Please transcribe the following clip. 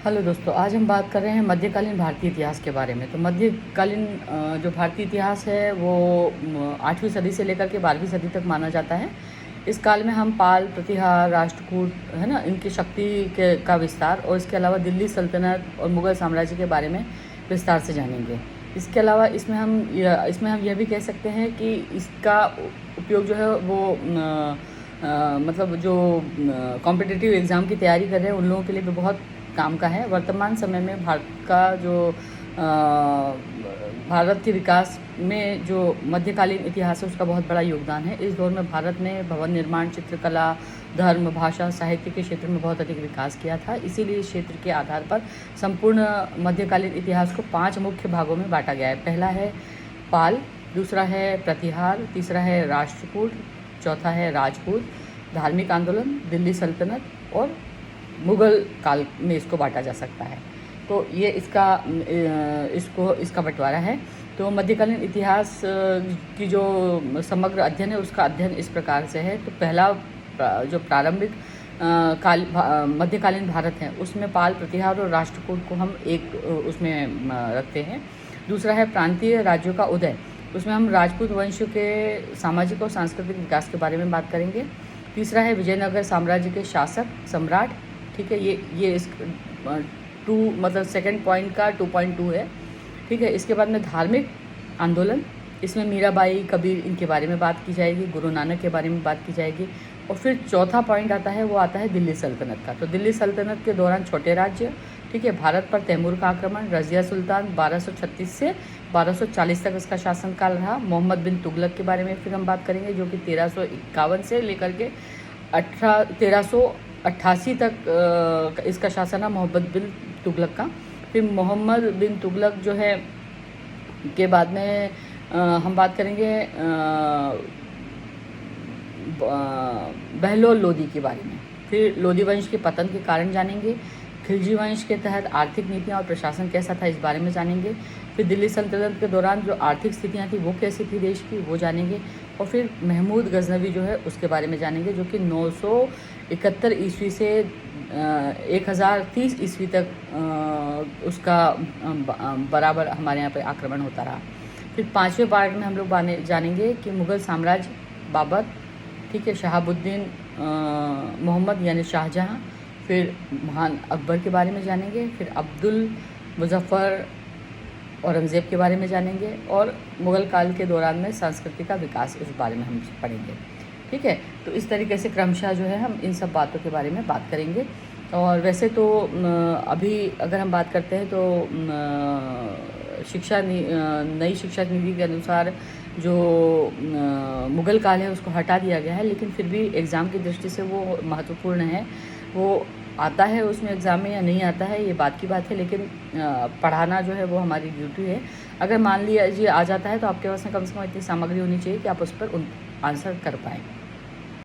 Hello दोस्तों, आज हम बात कर रहे हैं मध्यकालीन भारतीय इतिहास के बारे में। तो मध्यकालीन जो भारतीय इतिहास है वो 8वीं सदी से लेकर के 12वीं सदी तक माना जाता है। इस काल में हम पाल, प्रतिहार, राष्ट्रकूट, है ना, इनकी शक्ति के का विस्तार और इसके अलावा दिल्ली सल्तनत और मुग़ल साम्राज्य के बारे में विस्तार से जानेंगे। इसके अलावा इसमें हम यह भी कह सकते हैं कि इसका उपयोग जो है वो मतलब जो कॉम्पिटिटिव एग्ज़ाम की तैयारी कर रहे हैं उन लोगों के लिए भी बहुत काम का है। वर्तमान समय में भारत के विकास में जो मध्यकालीन इतिहास है उसका बहुत बड़ा योगदान है। इस दौर में भारत ने भवन निर्माण, चित्रकला, धर्म, भाषा, साहित्य के क्षेत्र में बहुत अधिक विकास किया था। इसीलिए इस क्षेत्र के आधार पर संपूर्ण मध्यकालीन इतिहास को 5 मुख्य भागों में बांटा गया है। पहला है पाल, दूसरा है प्रतिहार, तीसरा है राष्ट्रकूट, चौथा है राजपूत, धार्मिक आंदोलन, दिल्ली सल्तनत और मुग़ल काल में इसको बांटा जा सकता है। तो ये इसका बंटवारा है। तो मध्यकालीन इतिहास की जो समग्र अध्ययन है उसका अध्ययन इस प्रकार से है। तो पहला जो प्रारंभिक मध्यकालीन भारत है उसमें पाल, प्रतिहार और राष्ट्रकूट को हम एक उसमें रखते हैं। दूसरा है प्रांतीय राज्यों का उदय, उसमें हम राजपूत वंश के सामाजिक और सांस्कृतिक विकास के बारे में बात करेंगे। तीसरा है विजयनगर साम्राज्य के शासक, सम्राट। ठीक है, ये इस मतलब सेकंड पॉइंट का 2.2 है। ठीक है, इसके बाद में धार्मिक आंदोलन, इसमें मीराबाई, कबीर, इनके बारे में बात की जाएगी। गुरु नानक के बारे में बात की जाएगी। और फिर चौथा पॉइंट आता है दिल्ली सल्तनत का। तो दिल्ली सल्तनत के दौरान छोटे राज्य, ठीक है, भारत पर तैमूर का आक्रमण, रज़िया सुल्तान 1236 से 1240 तक इसका शासनकाल रहा। मोहम्मद बिन तुगलक के बारे में फिर हम बात करेंगे, जो कि 1351 से लेकर के 1388 तक इसका शासन है मोहम्मद बिन तुगलक का। फिर मोहम्मद बिन तुगलक जो है के बाद में हम बात करेंगे बहलोल लोदी के बारे में। फिर लोदी वंश के पतन के कारण जानेंगे। खिलजी वंश के तहत आर्थिक नीतियाँ और प्रशासन कैसा था इस बारे में जानेंगे। फिर दिल्ली सल्तनत के दौरान जो आर्थिक स्थितियाँ थी वो कैसी थी देश की, वो जानेंगे। और फिर महमूद गजनवी जो है उसके बारे में जानेंगे, जो कि 971 ईस्वी से 1030 ईस्वी तक उसका बराबर हमारे यहाँ पे आक्रमण होता रहा। फिर 5वें पार्ट में हम लोग जानेंगे कि मुग़ल साम्राज्य, बाबर, ठीक है, शहाबुद्दीन मोहम्मद यानी शाहजहाँ, फिर महान अकबर के बारे में जानेंगे। फिर अब्दुल मुज़फ़्फ़र औरंगज़ेब के बारे में जानेंगे। और मुग़ल काल के दौरान में संस्कृति का विकास, इस बारे में हम पढ़ेंगे। ठीक है, तो इस तरीके से क्रमशः जो है हम इन सब बातों के बारे में बात करेंगे। और वैसे तो अभी अगर हम बात करते हैं तो नई शिक्षा नीति के अनुसार जो मुग़ल काल है उसको हटा दिया गया है, लेकिन फिर भी एग्ज़ाम की दृष्टि से वो महत्वपूर्ण है। वो आता है उसमें एग्ज़ाम में या नहीं आता है ये बात की बात है, लेकिन पढ़ाना जो है वो हमारी ड्यूटी है। अगर मान लीजिए आ जाता है तो आपके पास में कम से कम इतनी सामग्री होनी चाहिए कि आप उस पर आंसर कर पाएँ।